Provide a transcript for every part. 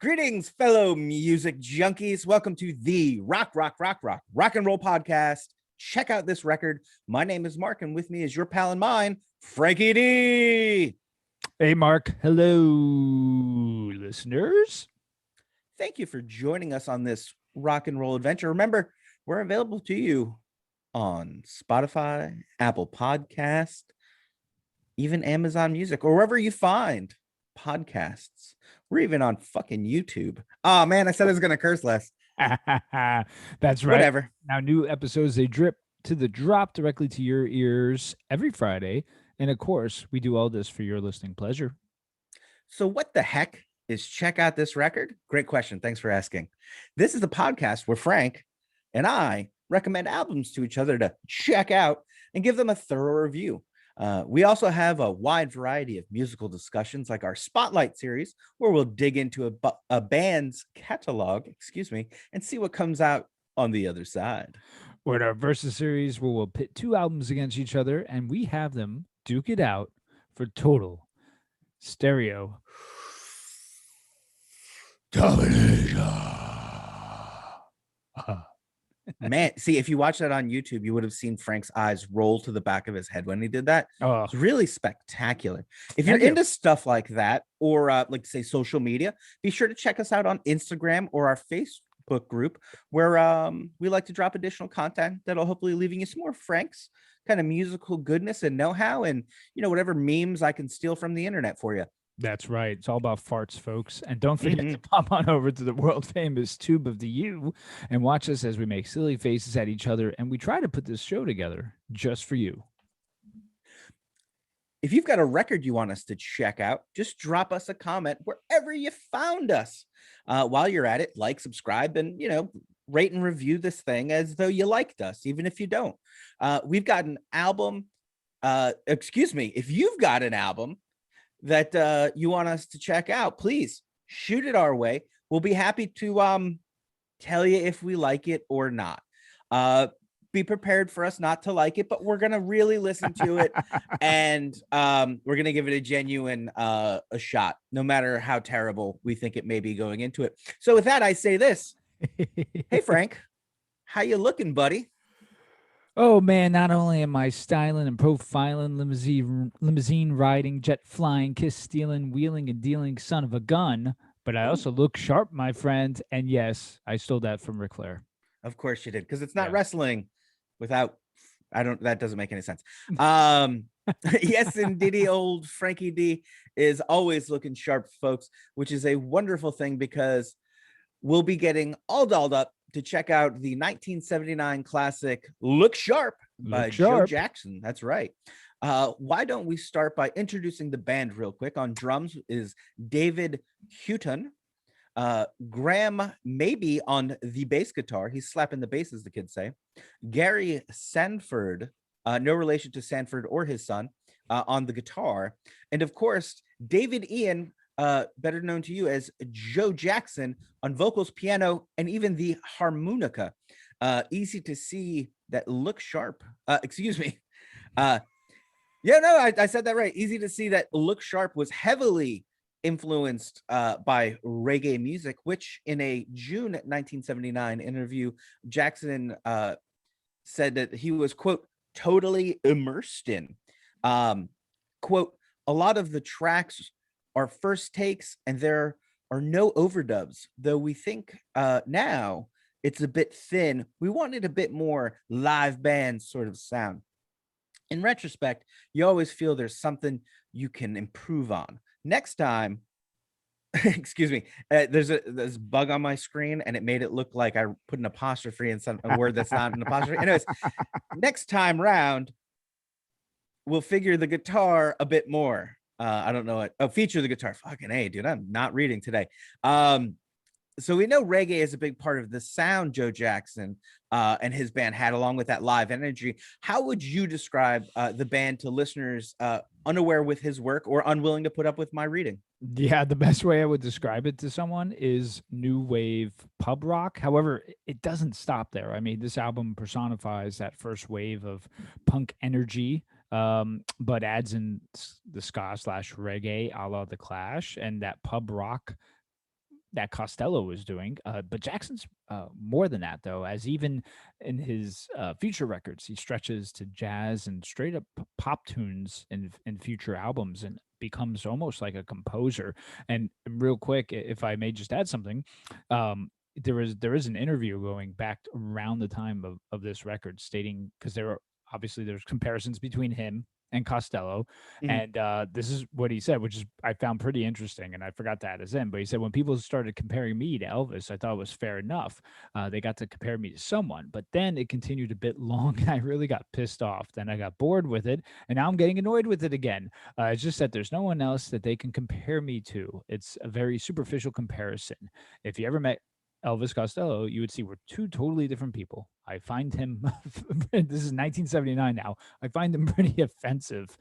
Greetings, fellow music junkies. Welcome to the Rock and Roll podcast. Check out this record. My name is Mark, and with me is your pal and mine, Frankie D. Hey, Mark. Hello, listeners. Thank you for joining us on this rock and roll adventure. Remember, we're available to you on Spotify, Apple Podcast, even Amazon Music, or wherever you find podcasts. We're even on fucking YouTube. Oh man, I said I was gonna curse less. That's right. Whatever. Now, new episodes, they drip to the drop directly to your ears every Friday. And of course, we do all this for your listening pleasure. So what the heck is Check Out This Record? Great question. Thanks for asking. This is the podcast where Frank and I recommend albums to each other to check out and give them a thorough review. We also have a wide variety of musical discussions like our Spotlight series, where we'll dig into a band's catalog, and see what comes out on the other side. We're in our Versus series where we'll pit two albums against each other and we have them duke it out for total stereo domination. Man, see, if you watch that on YouTube, you would have seen Frank's eyes roll to the back of his head when he did that. Oh, it's really spectacular. If you're into stuff like that, or like say social media, be sure to check us out on Instagram or our Facebook group, where we like to drop additional content that'll hopefully leaving you some more Frank's kind of musical goodness and know-how, and whatever memes I can steal from the internet for you. That's right. It's all about farts, folks. And don't forget to pop on over to the world famous Tube of the U and watch us as we make silly faces at each other. And we try to put this show together just for you. If you've got a record you want us to check out, just drop us a comment wherever you found us. While you're at it, like, subscribe, and, rate and review this thing as though you liked us, even if you don't. We've got an album. If you've got an album that you want us to check out, please shoot it our way. We'll be happy to tell you if we like it or not. Be prepared for us not to like it, but we're gonna really listen to it, and we're gonna give it a genuine a shot, no matter how terrible we think it may be going into it. So with that, I say this. Hey Frank, how you looking, buddy? Oh man, not only am I styling and profiling, limousine riding, jet flying, kiss stealing, wheeling and dealing son of a gun, but I also look sharp, my friend. And yes, I stole that from Ric Flair. Of course you did, because it's not wrestling without, that doesn't make any sense. Yes, indeed, old Frankie D is always looking sharp, folks, which is a wonderful thing, because we'll be getting all dolled up to check out the 1979 classic Look Sharp by Joe Jackson. That's right. Why don't we start by introducing the band real quick? On drums is David Houghton. Graham Maybe on the bass guitar. He's slapping the bass, as the kids say. Gary Sanford, no relation to Sanford or his son, on the guitar. And of course, David Ian, better known to you as Joe Jackson, on vocals, piano, and even the harmonica. Easy to see that Look Sharp. I said that right. Easy to see that Look Sharp was heavily influenced by reggae music, which in a June 1979 interview, Jackson said that he was, quote, totally immersed in. Quote, a lot of the tracks are first takes and there are no overdubs, though we think now it's a bit thin. We wanted a bit more live band sort of sound. In retrospect, you always feel there's something you can improve on. Next time, excuse me, there's a bug on my screen and it made it look like I put an apostrophe in a word that's not an apostrophe. Anyways, next time round, we'll figure the guitar a bit more. I don't know what. Oh, feature the guitar. Fucking A, dude. I'm not reading today. So we know reggae is a big part of the sound Joe Jackson and his band had, along with that live energy. How would you describe the band to listeners unaware with his work or unwilling to put up with my reading? Yeah, the best way I would describe it to someone is new wave pub rock. However, it doesn't stop there. I mean, this album personifies that first wave of punk energy, but adds in the ska / reggae a la The Clash, and that pub rock that Costello was doing. But Jackson's more than that, though, as even in his future records, he stretches to jazz and straight up pop tunes in future albums and becomes almost like a composer. And real quick, if I may just add something, there is an interview going back around the time of this record stating, because there's comparisons between him and Costello. Mhm. And this is what he said, which is I found pretty interesting, and I forgot to add this in. But he said, when people started comparing me to Elvis, I thought it was fair enough. They got to compare me to someone, but then it continued a bit long, and I really got pissed off. Then I got bored with it, and now I'm getting annoyed with it again. It's just that there's no one else that they can compare me to. It's a very superficial comparison. If you ever met Elvis Costello, you would see we're two totally different people. I find him, this is 1979 now, I find him pretty offensive.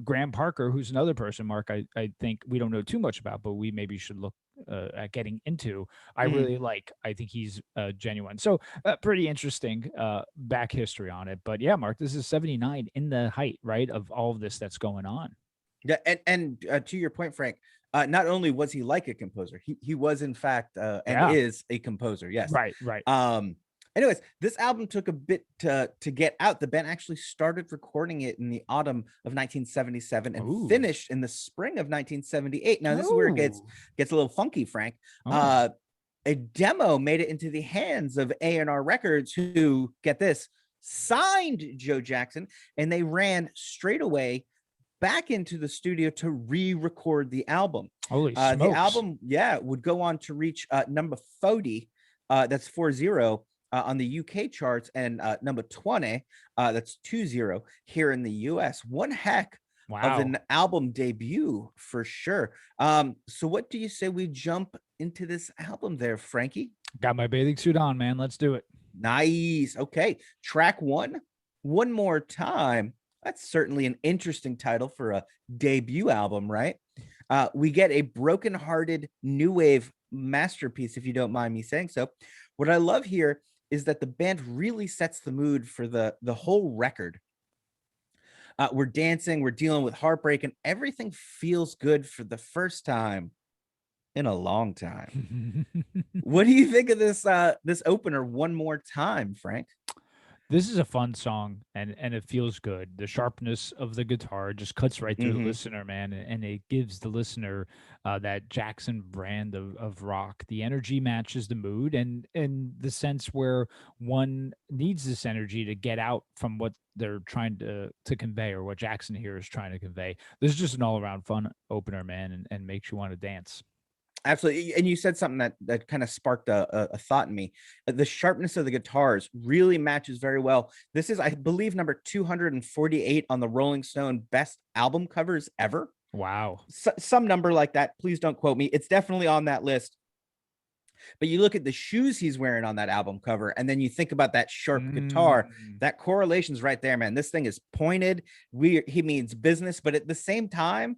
Graham Parker, who's another person, Mark, I think we don't know too much about, but we maybe should look at getting into. I Mhm. really like, I think he's genuine. So pretty interesting back history on it. But yeah, Mark, this is 79 in the height, right, of all of this that's going on. Yeah, and to your point, Frank, not only was he like a composer, he was in fact and Yeah, is a composer. Yes. right, right. Um. Anyways, this album took a bit to get out. The band actually started recording it in the autumn of 1977 and Ooh. finished in the spring of 1978. Now, this is where it gets Oh. gets a little funky, Frank. Oh. Uh, a demo made it into the hands of A&R Records, who, get this, signed Joe Jackson, and they ran straight away back into the studio to re-record the album. Holy The smokes. album, yeah, would go on to reach number 40, that's 40, on the UK charts, and number 20, that's 20 here in the US. One heck of Wow. an album debut for sure. So what do you say we jump into this album there, Frankie? Got my bathing suit on, man. Let's do it. Nice. Okay. Track one, One More Time. That's certainly an interesting title for a debut album, right? We get a broken-hearted new wave masterpiece, if you don't mind me saying so. What I love here is that the band really sets the mood for the whole record. We're dancing, we're dealing with heartbreak, and everything feels good for the first time in a long time. What do you think of this opener, One More Time, Frank? This is a fun song, and it feels good. The sharpness of the guitar just cuts right through the Hmm. listener, man, and it gives the listener that Jackson brand of rock. The energy matches the mood, and in the sense where one needs this energy to get out from what they're trying to convey, or what Jackson here is trying to convey. This is just an all around fun opener, man, and makes you want to dance. Absolutely. And you said something that kind of sparked a thought in me. The sharpness of the guitars really matches very well. This is, I believe, number 248 on the Rolling Stone best album covers ever. Wow. Some number like that. Please don't quote me. It's definitely on that list. But you look at the shoes he's wearing on that album cover, and then you think about that sharp guitar. Mm. That correlation's right there, man. This thing is pointed. He means business, but at the same time,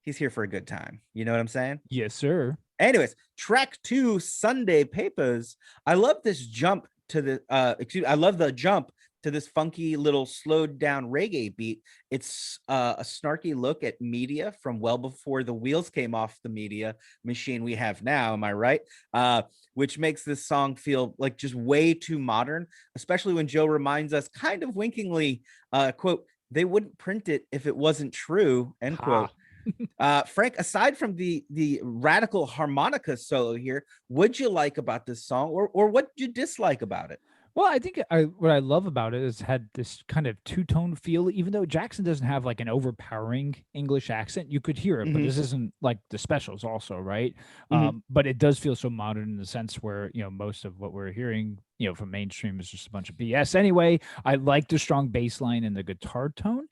he's here for a good time. You know what I'm saying? Yes, sir. Anyways, track two, Sunday Papers. I love this jump to the I love the jump to this funky little slowed down reggae beat. It's a snarky look at media from well before the wheels came off the media machine we have now. Am I right? Which makes this song feel like just way too modern, especially when Joe reminds us, kind of winkingly, quote, they wouldn't print it if it wasn't true, end Ha. quote. Frank, aside from the radical harmonica solo here, what'd you like about this song, or what did you dislike about it? Well, I think what I love about it is had this kind of two-tone feel. Even though Jackson doesn't have like an overpowering English accent, you could hear it. But Hmm. this isn't like the specials, also, right? Hmm. But it does feel so modern in the sense where most of what we're hearing, from mainstream is just a bunch of BS. Anyway, I like the strong bass line and the guitar tone.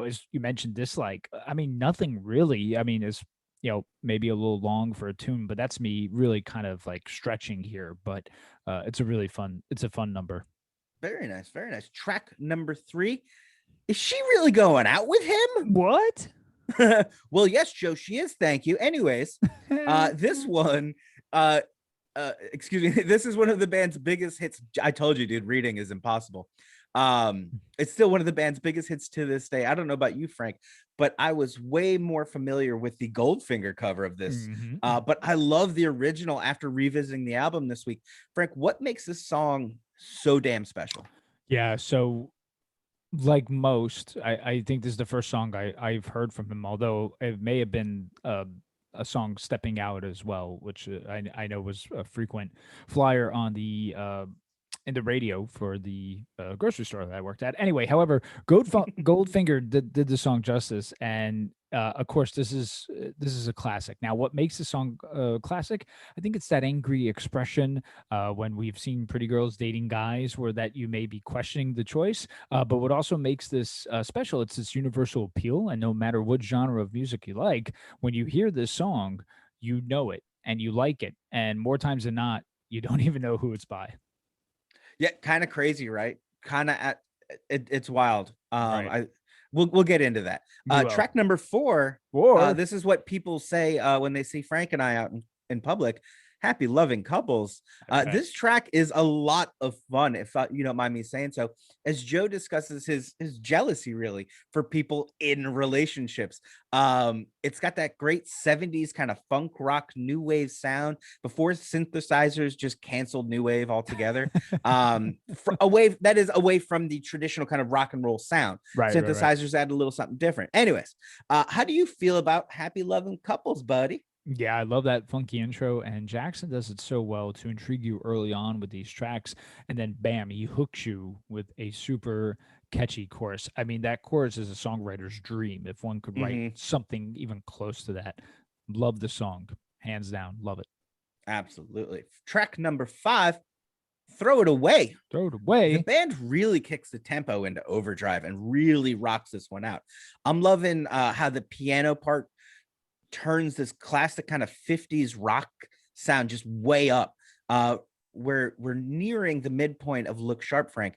As you mentioned, dislike. I mean, nothing really. I mean, is maybe a little long for a tune, but that's me really kind of like stretching here. But it's a fun number. Very nice, very nice. Track number three. Is she really going out with What? him? Well, yes, Joe, she is. Thank you. Anyways, this one, excuse me, this is one of the band's biggest hits. I told you, dude, reading is impossible. It's still one of the band's biggest hits to this day. I don't know about you, Frank, but I was way more familiar with the Goldfinger cover of this. But I love the original after revisiting the album this week. Frank, what makes this song so damn special? Yeah, so like most, I think this is the first song I've heard from him, although it may have been a song "Stepping Out" as well, which I know was a frequent flyer on the in the radio for the grocery store that I worked at. Anyway, however, Goldfinger did the song justice, and of course, this is a classic. Now, what makes the song classic? I think it's that angry expression when we've seen pretty girls dating guys, where that you may be questioning the choice. But what also makes this special, it's this universal appeal, and no matter what genre of music you like, when you hear this song, you know it and you like it, and more times than not, you don't even know who it's by. Yeah, kind of crazy, right? Kind of at it's wild. Right. I we'll get into that. We will. Track number 4. Or This is what people say when they see Frank and I out in public. Happy loving couples. okay. This track is a lot of fun, if you don't mind me saying so. As Joe discusses his jealousy, really, for people in relationships. It's got that great 70s kind of funk rock new wave sound before synthesizers just canceled new wave altogether. Away from the traditional kind of rock and roll sound. Right, right, right. Synthesizers add a little something different. Anyways, how do you feel about happy loving couples, buddy? Yeah, I love that funky intro, and Jackson does it so well to intrigue you early on with these tracks, and then bam, he hooks you with a super catchy chorus. I mean, that chorus is a songwriter's dream if one could write Mhm. something even close to that. Love the song, hands down, love it. Absolutely. Track number 5, Throw It Away. Throw it The away. band really kicks the tempo into overdrive and really rocks this one out. I'm loving how the piano part turns this classic kind of 50s rock sound just way up. We're nearing the midpoint of Look Sharp, Frank.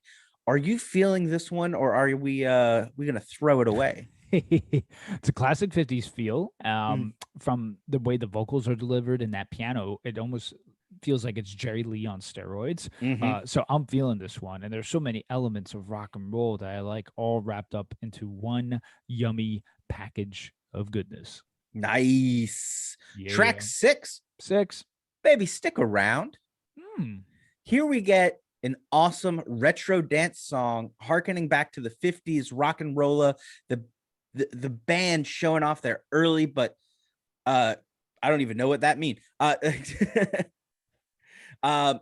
Are you feeling this one, or are we gonna throw it away? It's a classic 50s feel. Mm. From the way the vocals are delivered and that piano, it almost feels like it's Jerry Lee on steroids. Mm-hmm. So I'm feeling this one. And there's so many elements of rock and roll that I like, all wrapped up into one yummy package of goodness. Nice. Track Yeah. 6, 6. baby, stick around. Hmm. Here we get an awesome retro dance song harkening back to the 50s rock and rolla. The band showing off their early, but I don't even know what that means.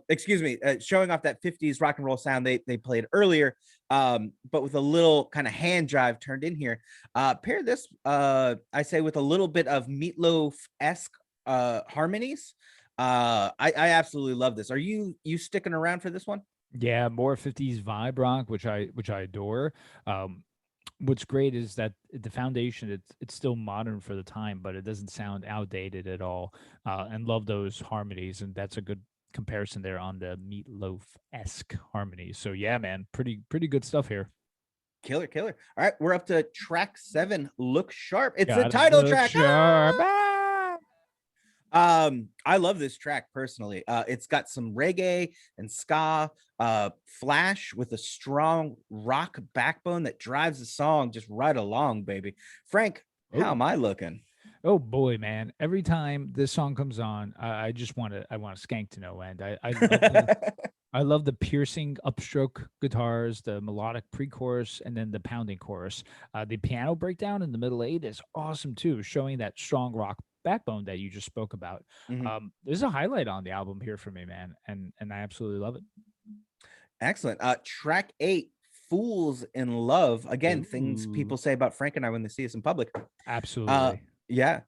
Excuse me, showing off that 50s rock and roll sound they played earlier, but with a little kind of hand jive turned in here. Pair this, I say, with a little bit of meatloaf-esque harmonies. I absolutely love this. Are you sticking around for this one? Yeah, more 50s vibe rock, which I adore. What's great is that the foundation, it's still modern for the time, but it doesn't sound outdated at all. And love those harmonies, and that's a good comparison there on the meatloaf-esque harmonies. So yeah, man, pretty good stuff here. Killer, killer. All right, we're up to track 7, Look Sharp. It's the Gotta title look track. sharp. Ah! I love this track personally. It's got some reggae and ska flash with a strong rock backbone that drives the song just right along, baby. Frank, how Oh, am I looking? oh boy, man! Every time this song comes on, I just I want to skank to no end. I love the piercing upstroke guitars, the melodic pre-chorus, and then the pounding chorus. The piano breakdown in the middle eight is awesome too, showing that strong rock backbone that you just spoke about. Mhm. There's a highlight on the album here for me, man, and I absolutely love it. Excellent. Track 8, Fools in Love. Again, things Ooh, people say about Frank and I when they see us in public. Uh, absolutely. yeah.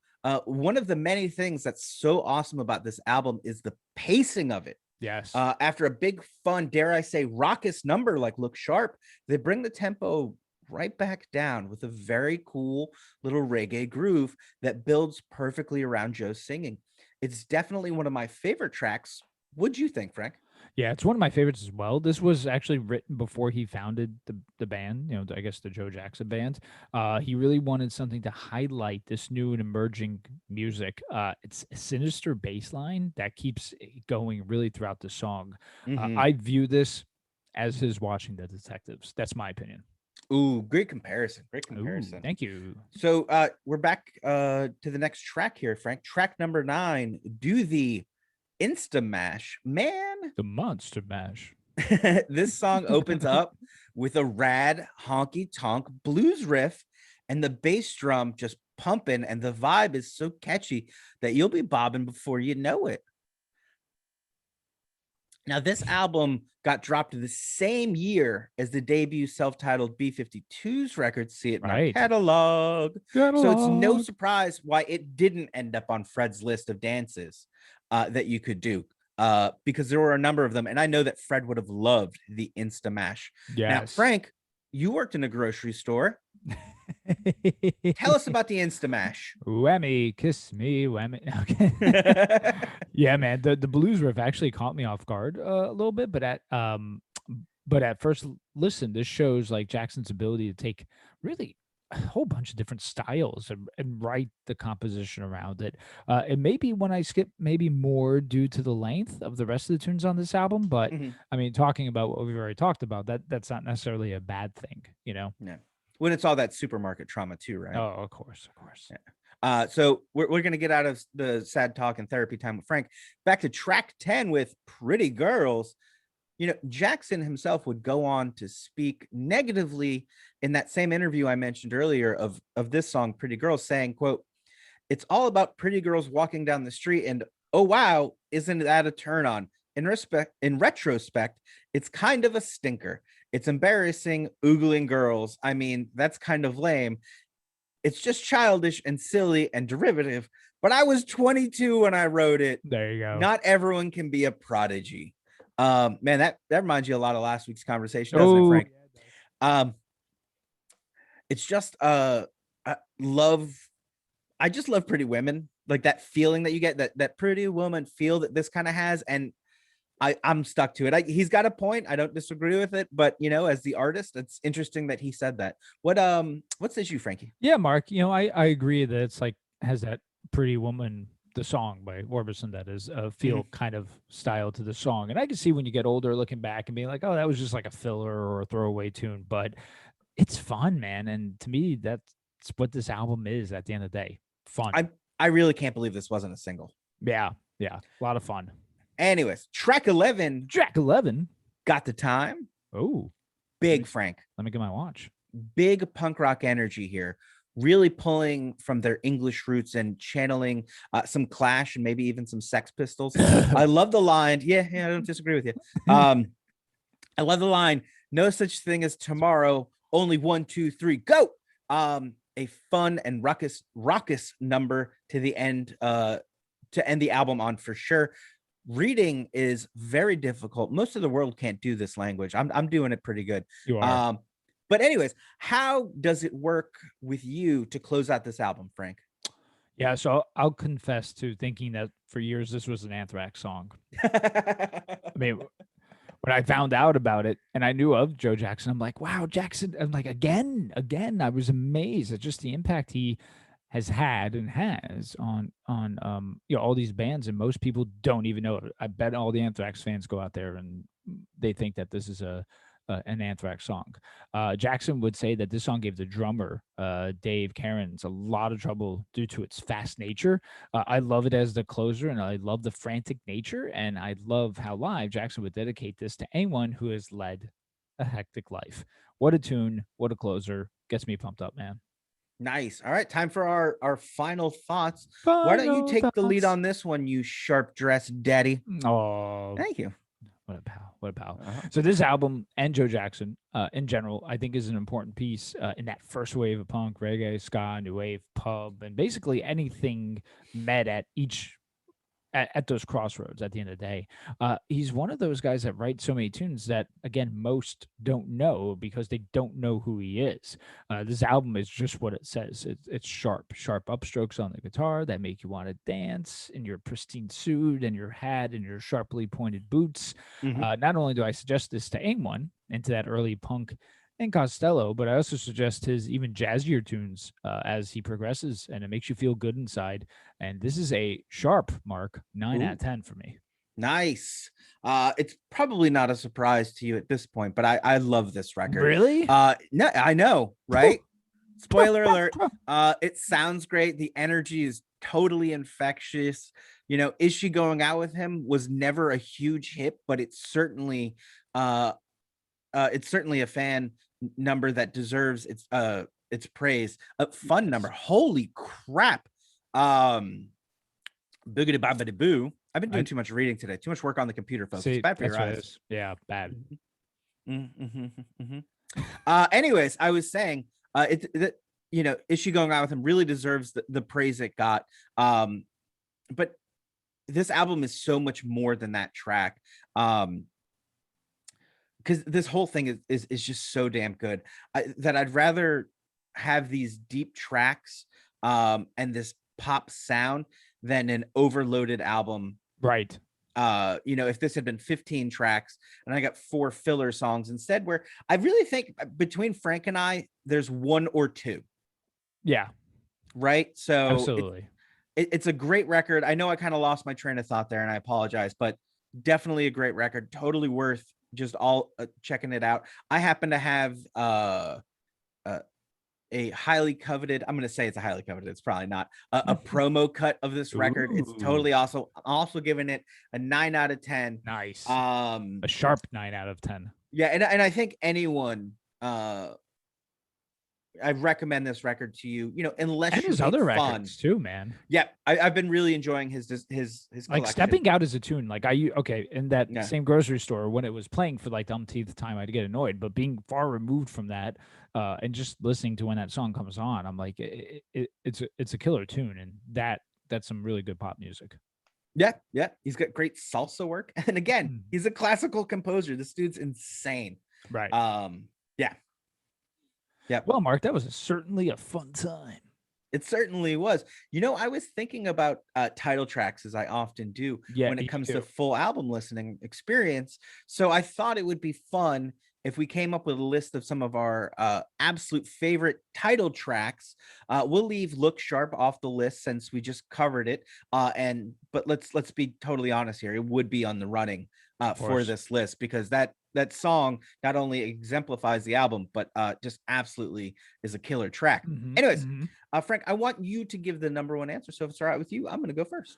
One of the many things that's so awesome about this album is the pacing of it. Yes. After a big, fun, dare I say, raucous number like Look Sharp, they bring the tempo right back down with a very cool little reggae groove that builds perfectly around Joe's singing. It's definitely one of my favorite tracks. What'd you think, Frank? Yeah, it's one of my favorites as well. This was actually written before he founded the band, I guess the Joe Jackson band. He really wanted something to highlight this new and emerging music. It's a sinister bass line that keeps it going really throughout the song. Mm-hmm. I view this as his watching the detectives. That's my opinion. Ooh, great comparison. Great Ooh, comparison. thank you. So we're back to the next track here, Frank. Track number 9, Do the Insta Mash. Man, The Monster Mash. this song opens up with a rad honky tonk blues riff and the bass drum just pumping, and the vibe is so catchy that you'll be bobbing before you know it. Now, this album got dropped the same year as the debut self-titled B-52's record. See it in our Right. catalog. So it's no Catalog. surprise why it didn't end up on Fred's list of dances that you could do, because there were a number of them. And I know that Fred would have loved the Insta Mash. Now, Yes. Frank, you worked in a grocery store. Tell us about the Insta Mash. Whammy, kiss me, whammy. Okay. Yeah, man. The blues riff actually caught me off guard a little bit, but at first listen, this shows like Jackson's ability to take really a whole bunch of different styles and write the composition around it. And maybe when I skip, maybe more due to the length of the rest of the tunes on this album. But Mhm. I mean, talking about what we've already talked about, that's not necessarily a bad thing, Yeah. When it's all that supermarket trauma too, right? Oh, of course, of course. Yeah. So we're going to get out of the sad talk and therapy time with Frank, back to track 10 with Pretty Girls. Jackson himself would go on to speak negatively in that same interview I mentioned earlier of this song, Pretty Girls, saying, quote, "It's all about pretty girls walking down the street and, oh, wow, isn't that a turn on? In retrospect, it's kind of a stinker. It's embarrassing, oogling girls. I mean, that's kind of lame. It's just childish and silly and derivative, but I was 22 when I wrote it. There you go. Not everyone can be a prodigy." Man, that reminds you a lot of last week's conversation, doesn't it, Frank? It's just I just love Pretty Women, like that feeling that you get, that Pretty Woman feel that this kind of has, and I'm stuck to it. He's got a point. I don't disagree with it, but as the artist, it's interesting that he said that. What's the issue, Frankie? Yeah, Mark, I agree that it's like has that Pretty Woman, the song by Orbison, that is feel kind of style to the song. And I can see when you get older looking back and being like, oh, that was just like a filler or a throwaway tune, but it's fun, man. And to me, that's what this album is at the end of the day. Fun. I really can't believe this wasn't a single. Yeah. A lot of fun. Anyways, track 11. Track 11. Got the Time. Oh. Big, Frank. Let me get my watch. Big punk rock energy here. Really pulling from their English roots and channeling some Clash and maybe even some Sex Pistols. I love the line. Yeah, I don't disagree with you. I love the line. No such thing as tomorrow. Only 1, 2, 3, go. A fun and raucous number to the end, to end the album on, for sure. Reading is very difficult. Most of the world can't do this language. I'm doing it pretty good. You are. But anyways, how does it work with you to close out this album, Frank? Yeah, so I'll confess to thinking that for years this was an Anthrax song. I mean, when I found out about it and I knew of Joe Jackson, I'm like, wow, Jackson. I'm like, again, I was amazed at just the impact he has had and has on all these bands, and most people don't even know it. I bet all the Anthrax fans go out there and they think that this is an Anthrax song. Jackson would say that this song gave the drummer, Dave Cairns, a lot of trouble due to its fast nature. I love it as the closer, and I love the frantic nature, and I love how live Jackson would dedicate this to anyone who has led a hectic life. What a tune, what a closer. Gets me pumped up, man. Nice. All right, time for our final thoughts. Why don't you take the lead on this one, you sharp-dressed daddy? Oh, thank you. What a pal. So this album and Joe Jackson in general, I think, is an important piece in that first wave of punk, reggae, ska, new wave, pub, and basically anything met at at those crossroads at the end of the day. He's one of those guys that writes so many tunes that, again, most don't know because they don't know who he is. This album is just what it says. It's sharp upstrokes on the guitar that make you want to dance in your pristine suit and your hat and your sharply pointed boots. Not only do I suggest this to anyone into that early punk and Costello, but I also suggest his even jazzier tunes as he progresses, and it makes you feel good inside. And this is a sharp mark, 9 out of 10 for me. Nice. It's probably not a surprise to you at this point, but I love this record. Really? No, I know, right? Spoiler alert. It sounds great. The energy is totally infectious. You know, Is She Going Out With Him was never a huge hit, but uh it's certainly a fan number that deserves its praise. A fun number. Holy crap. Boogity bobbity boo. I've been doing too much reading today. Too much work on the computer, folks. It's bad for your eyes. Yeah, bad. Anyways, I was saying, Is She Going Out With Him really deserves the praise it got. But this album is so much more than that track. Because this whole thing is just so damn good that I'd rather have these deep tracks and this pop sound than an overloaded album. Right. If this had been 15 tracks and I got 4 filler songs instead, where I really think between Frank and I, there's 1 or 2. Yeah. Right. So absolutely. It's a great record. I know I kind of lost my train of thought there and I apologize, but definitely a great record. Totally worth just all checking it out. I happen to have a highly coveted, I'm going to say it's a highly coveted, it's probably not, a promo cut of this record. Ooh. It's totally also giving it a 9 out of 10. Nice. A sharp 9 out of 10. Yeah, and I think anyone, I recommend this record to you, unless and you his other records too, man. Yeah, I've been really enjoying his like Stepping Out is a tune. Like in that same grocery store when it was playing for like the umpteenth time, I'd get annoyed. But being far removed from that, and just listening to when that song comes on, I'm like, it's a killer tune, and that's some really good pop music. Yeah, he's got great salsa work, and again, he's a classical composer. This dude's insane. Right. Yeah. Well, Mark, that was certainly a fun time. It certainly was. I was thinking about title tracks, as I often do when it comes to full album listening experience. So I thought it would be fun if we came up with a list of some of our absolute favorite title tracks. We'll leave Look Sharp off the list since we just covered it. But let's be totally honest here. It would be on the running for this list, because that song not only exemplifies the album, but just absolutely is a killer track. Anyways, Frank, I want you to give the number 1 answer. So if it's all right with you, I'm going to go first.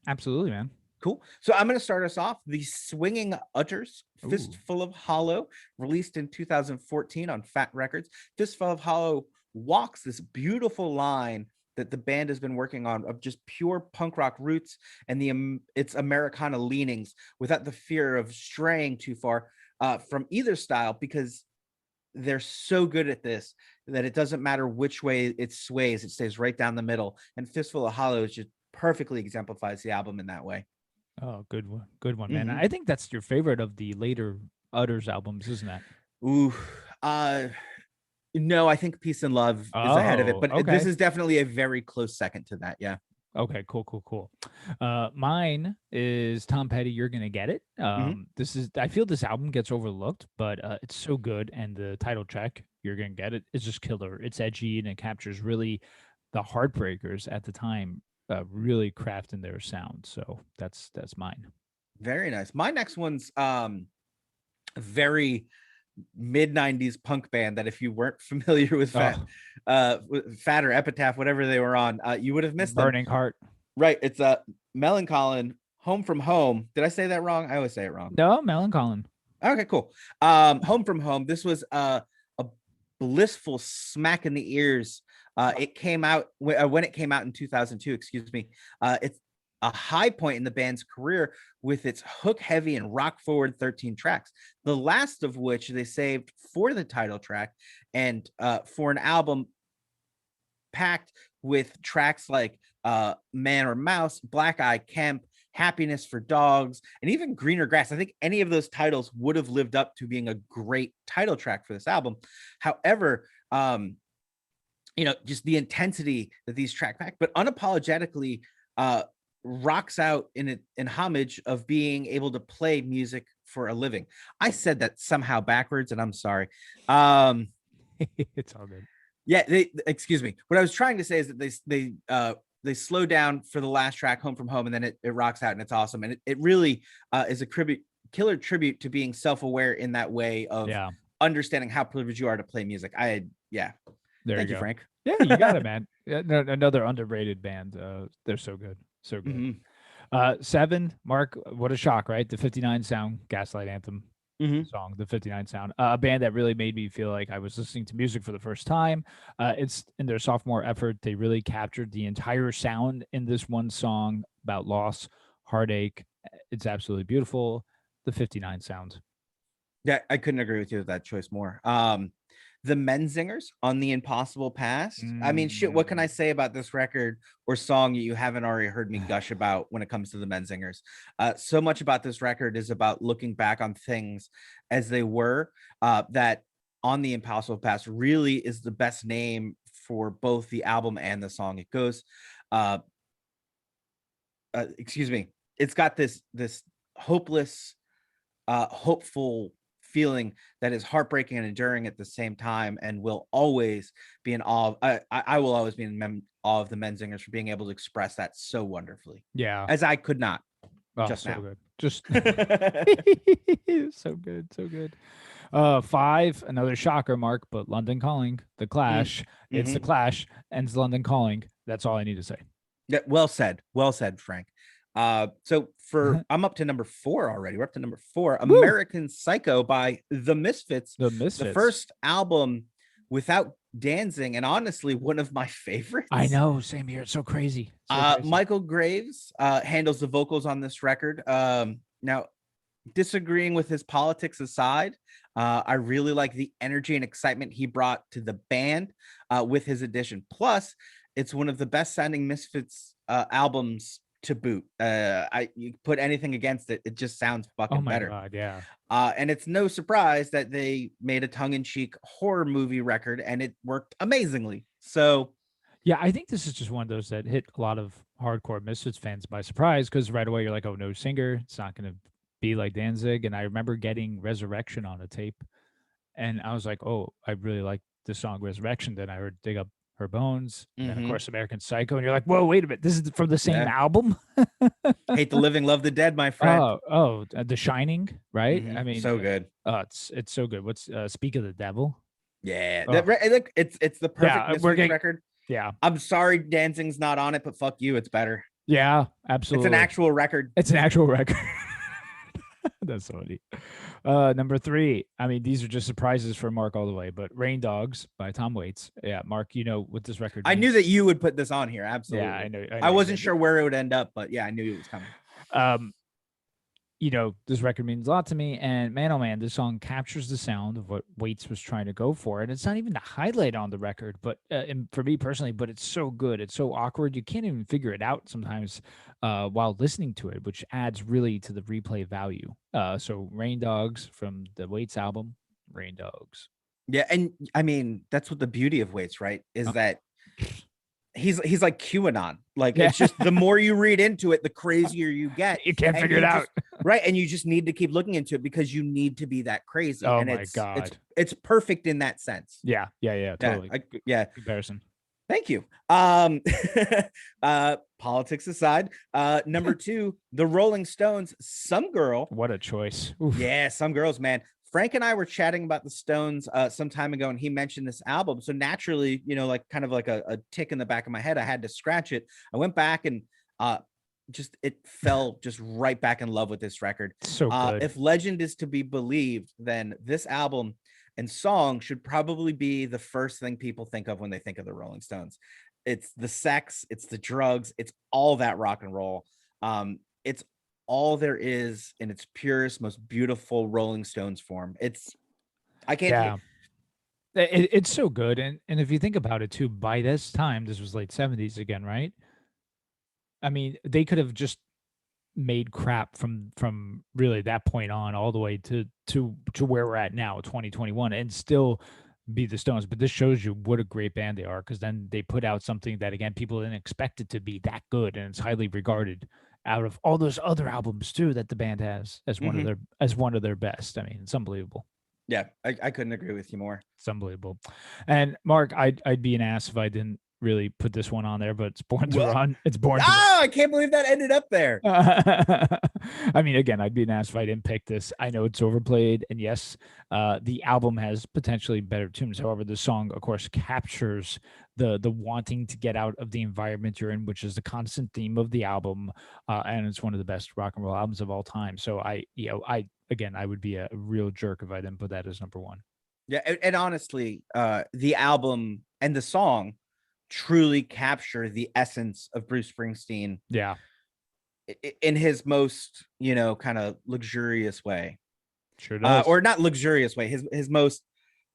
Absolutely, man. Cool. So I'm going to start us off. The Swinging Utters, Fistful of Hollow, released in 2014 on Fat Records. Fistful of Hollow walks this beautiful line that the band has been working on of just pure punk rock roots and its Americana leanings without the fear of straying too far from either style, because they're so good at this that it doesn't matter which way it sways, it stays right down the middle. And Fistful of Hollow just perfectly exemplifies the album in that way. Oh, good one, man. I think that's your favorite of the later Utters albums, isn't that? Ooh, no, I think Peace and Love is ahead of it, but this is definitely a very close second to that. Yeah. Okay, cool. Mine is Tom Petty, You're Gonna Get It. I feel this album gets overlooked, but it's so good, and the title track, You're Gonna Get It, is just killer. It's edgy and it captures really the Heartbreakers at the time, really crafting their sound. So that's mine. Very nice. My next one's very mid-90s punk band that if you weren't familiar with Fat or Epitaph, whatever they were on, you would have missed Burning them. Heart. Right. It's Melancholy, Home From Home. Did I say that wrong? I always say it wrong. No, Melancholy. Okay, cool. Home From Home. This was a blissful smack in the ears. It came out when it came out in 2002, excuse me. It's a high point in the band's career with its hook heavy and rock forward 13 tracks, the last of which they saved for the title track and for an album packed with tracks like Man or Mouse, Black Eye Kemp, Happiness for Dogs, and even Greener Grass. I think any of those titles would have lived up to being a great title track for this album. However, just the intensity that these track pack, but unapologetically rocks out in homage of being able to play music for a living. I said that somehow backwards, and I'm sorry. It's all good. Yeah, excuse me. What I was trying to say is that they they slow down for the last track, Home from Home, and then it rocks out and it's awesome. And it really is a killer tribute to being self-aware in that way of understanding how privileged you are to play music. There Thank you you, go. Frank. Yeah, you got it, man. Yeah, another underrated band. They're so good. So good. Mm-hmm. 7, Mark, what a shock, right? The 59 Sound Gaslight Anthem song, the 59 Sound. A band that really made me feel like I was listening to music for the first time. It's in their sophomore effort. They really captured the entire sound in this one song about loss, heartache. It's absolutely beautiful. The 59 Sound. Yeah, I couldn't agree with you with that choice more. The Menzingers on The Impossible Past. I mean, shit, what can I say about this record or song you haven't already heard me gush about when it comes to the Menzingers? So much about this record is about looking back on things as they were, that On the Impossible Past really is the best name for both the album and the song. It goes, excuse me, it's got this hopeless, hopeful feeling that is heartbreaking and enduring at the same time, and will always be in awe of, I will always be in awe of the Menzingers for being able to express that so wonderfully. Yeah. As I could not just so now. Good. Just so good. So good. 5, another shocker, Mark, but London Calling, The Clash. It's The Clash, and it's London Calling. That's all I need to say. Yeah, well said, Frank. So I'm up to number 4 already. We're up to number 4, Woo! American Psycho by The Misfits. The first album without dancing, and honestly, one of my favorites. I know, same here. It's so crazy. Michael Graves handles the vocals on this record. Now, disagreeing with his politics aside, I really like the energy and excitement he brought to the band with his addition. Plus, it's one of the best sounding Misfits albums to boot. You put anything against it, it just sounds fucking better. God, yeah. And it's no surprise that they made a tongue-in-cheek horror movie record and it worked amazingly. So yeah, I think this is just one of those that hit a lot of hardcore Misfits fans by surprise, because right away you're like, oh, no singer, it's not going to be like Danzig. And I remember getting Resurrection on a tape, and I was like, oh, I really like the song Resurrection. Then I heard Dig Up Her Bones, and then of course American Psycho, and you're like, whoa, wait a minute, this is from the same album? Hate the Living, Love the Dead, my friend. The Shining, right? I mean, so good. It's so good. What's Speak of the Devil? Yeah, it's the perfect Misfits record. Yeah, I'm sorry Danzig's not on it, but fuck you, it's better. Yeah, absolutely. It's an actual record. It's an actual record. That's funny. Number 3. I mean, these are just surprises for Mark all the way, but Rain Dogs by Tom Waits. Yeah, Mark, you know what this record means. I knew that you would put this on here. Absolutely. Yeah, I know. I wasn't sure where it would end up, but yeah, I knew it was coming. You know, this record means a lot to me, and man, oh man, this song captures the sound of what Waits was trying to go for, and it's not even the highlight on the record, but for me personally, but it's so good, it's so awkward, you can't even figure it out sometimes while listening to it, which adds really to the replay value. So Rain Dogs from the Waits album, Rain Dogs. Yeah, and I mean, that's what the beauty of Waits, right, is that he's like QAnon. Like, it's just the more you read into it, the crazier you get. You can't figure it out. Right. And you just need to keep looking into it because you need to be that crazy. Oh, and my God. It's perfect in that sense. Yeah, totally. Comparison. Thank you. Politics aside, number 2, the Rolling Stones, Some Girl. What a choice. Oof. Yeah, Some Girls, man. Frank and I were chatting about the Stones some time ago, and he mentioned this album. So naturally, you know, like kind of like a tick in the back of my head, I had to scratch it. I went back and it fell just right back in love with this record. So good. If legend is to be believed, then this album and song should probably be the first thing people think of when they think of the Rolling Stones. It's the sex, it's the drugs, it's all that rock and roll. It's all there is in its purest, most beautiful Rolling Stones form. It's so good. And if you think about it too, by this time, this was late 70s again, right? I mean, they could have just made crap from really that point on all the way to where we're at now, 2021, and still be the Stones. But this shows you what a great band they are, because then they put out something that, again, people didn't expect it to be that good, and it's highly regarded out of all those other albums too that the band has as one of their best. I mean, it's unbelievable. Yeah, I couldn't agree with you more. It's unbelievable. And Mark, I'd be an ass if I didn't really put this one on there, but it's Born to What? Run. It's Born to Oh, I can't believe that ended up there. I mean, again, I'd be an ass if I didn't pick this. I know it's overplayed, and yes, the album has potentially better tunes. However, the song, of course, captures the wanting to get out of the environment you're in, which is the constant theme of the album, and it's one of the best rock and roll albums of all time. So I would be a real jerk if I didn't put that as number one. Yeah, and honestly, the album and the song truly capture the essence of Bruce Springsteen. Yeah. In his most, kind of luxurious way. Sure does. Or not luxurious way, his most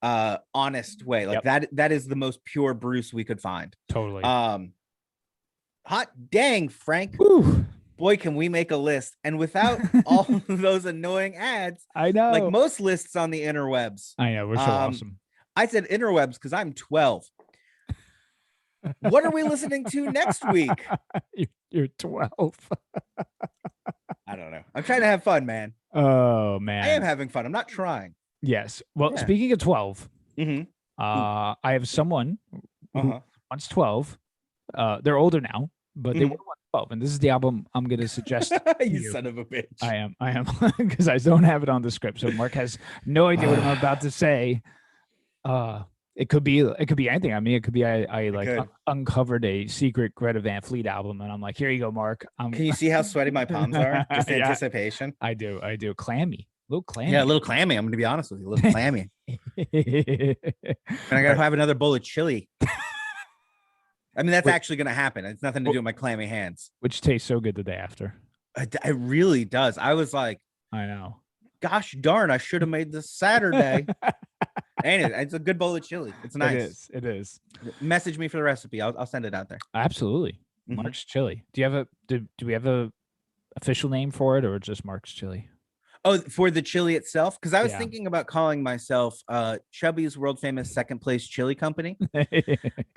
honest way. Like that is the most pure Bruce we could find. Totally. Hot dang, Frank. Woo. Boy, can we make a list. And without all of those annoying ads, I know, like most lists on the interwebs. I know, we're so awesome. I said interwebs because I'm 12. What are we listening to next week? You're 12. I don't know. I'm trying to have fun, man. Oh, man. I am having fun. I'm not trying. Yes. Well, speaking of 12, I have someone who once 12. They're older now, but they were once 12. And this is the album I'm going to suggest. You son of a bitch. I am because I don't have it on the script. So Mark has no idea what I'm about to say. It could be anything. I mean, it could be I uncovered a secret Greta Van Fleet album, and I'm like, here you go, Mark. Can you see how sweaty my palms are? Just anticipation. I do. Clammy, a little clammy. Yeah, a little clammy. I'm gonna be honest with you, a little clammy. And I gotta have another bowl of chili. I mean, that's actually gonna happen. It's nothing to do with my clammy hands, which tastes so good the day after. It really does. I was like, I know. Gosh darn, I should have made this Saturday. Ain't it? It's a good bowl of chili. It's nice. It is. Message me for the recipe. I'll send it out there. Absolutely. Mark's Chili. Do you have do we have a official name for it, or just Mark's Chili? Oh, for the chili itself? Because I was thinking about calling myself Chubby's world famous second place chili company.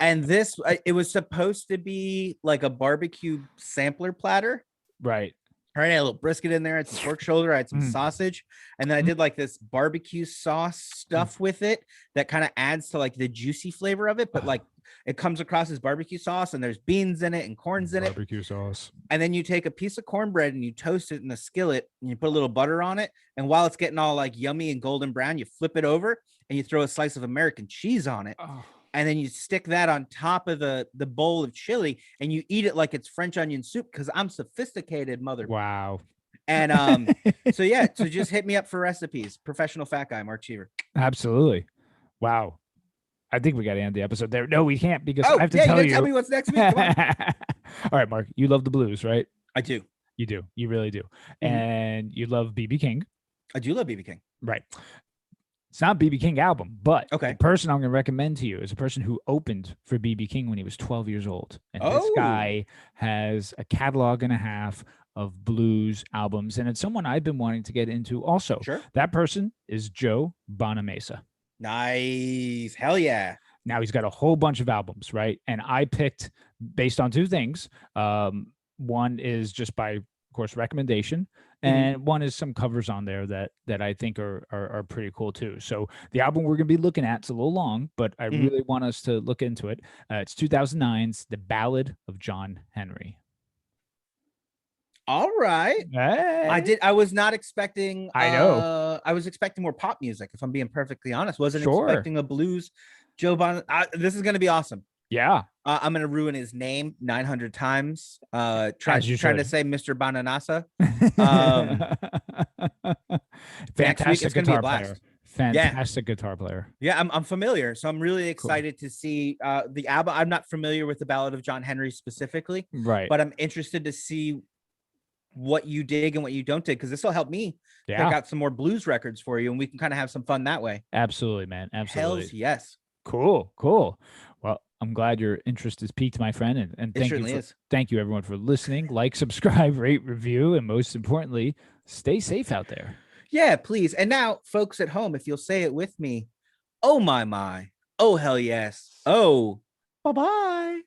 And this, it was supposed to be like a barbecue sampler platter. Right. All right, I had a little brisket in there. I had some pork shoulder. I had some sausage. And then I did like this barbecue sauce stuff with it that kind of adds to like the juicy flavor of it. But like it comes across as barbecue sauce, and there's beans in it and corns in it. Barbecue sauce. And then you take a piece of cornbread and you toast it in a skillet and you put a little butter on it. And while it's getting all like yummy and golden brown, you flip it over and you throw a slice of American cheese on it. Oh. And then you stick that on top of the bowl of chili and you eat it like it's French onion soup, because I'm sophisticated, mother. Wow. And so just hit me up for recipes. Professional fat guy, Mark Cheever. Absolutely. Wow. I think we got to end the episode there. No, we can't, because I have to tell you. Tell me what's next week. Come on. All right, Mark, you love the blues, right? I do. You do. You really do. And you love BB King. I do love BB King. Right. It's not BB King album, but the person I'm going to recommend to you is a person who opened for BB King when he was 12 years old. And this guy has a catalog and a half of blues albums, and it's someone I've been wanting to get into also. Sure. That person is Joe Bonamassa. Nice. Hell yeah. Now he's got a whole bunch of albums, right? And I picked based on two things. One is just by, of course, recommendation. And one is some covers on there that I think are pretty cool too. So the album we're going to be looking at, it's a little long, but I really want us to look into it. It's 2009's The Ballad of John Henry. All right. Hey. I was not expecting. I know. I was expecting more pop music, if I'm being perfectly honest. Wasn't expecting a blues. Joe Bon. This is going to be awesome. Yeah. I'm going to ruin his name 900 times. Trying to say Mr. Bonanassa. Fantastic guitar player. Fantastic guitar player. Yeah, I'm familiar. So I'm really excited to see the album. I'm not familiar with the Ballad of John Henry specifically. Right. But I'm interested to see what you dig and what you don't dig, because this will help me pick out some more blues records for you, and we can kind of have some fun that way. Absolutely, man. Absolutely. Hells yes. Cool. Well, I'm glad your interest is piqued, my friend, and thank you everyone for listening. Like, subscribe, rate, review, and most importantly, stay safe out there. Yeah, please. And now, folks at home, if you'll say it with me, oh my, oh hell yes, oh bye-bye.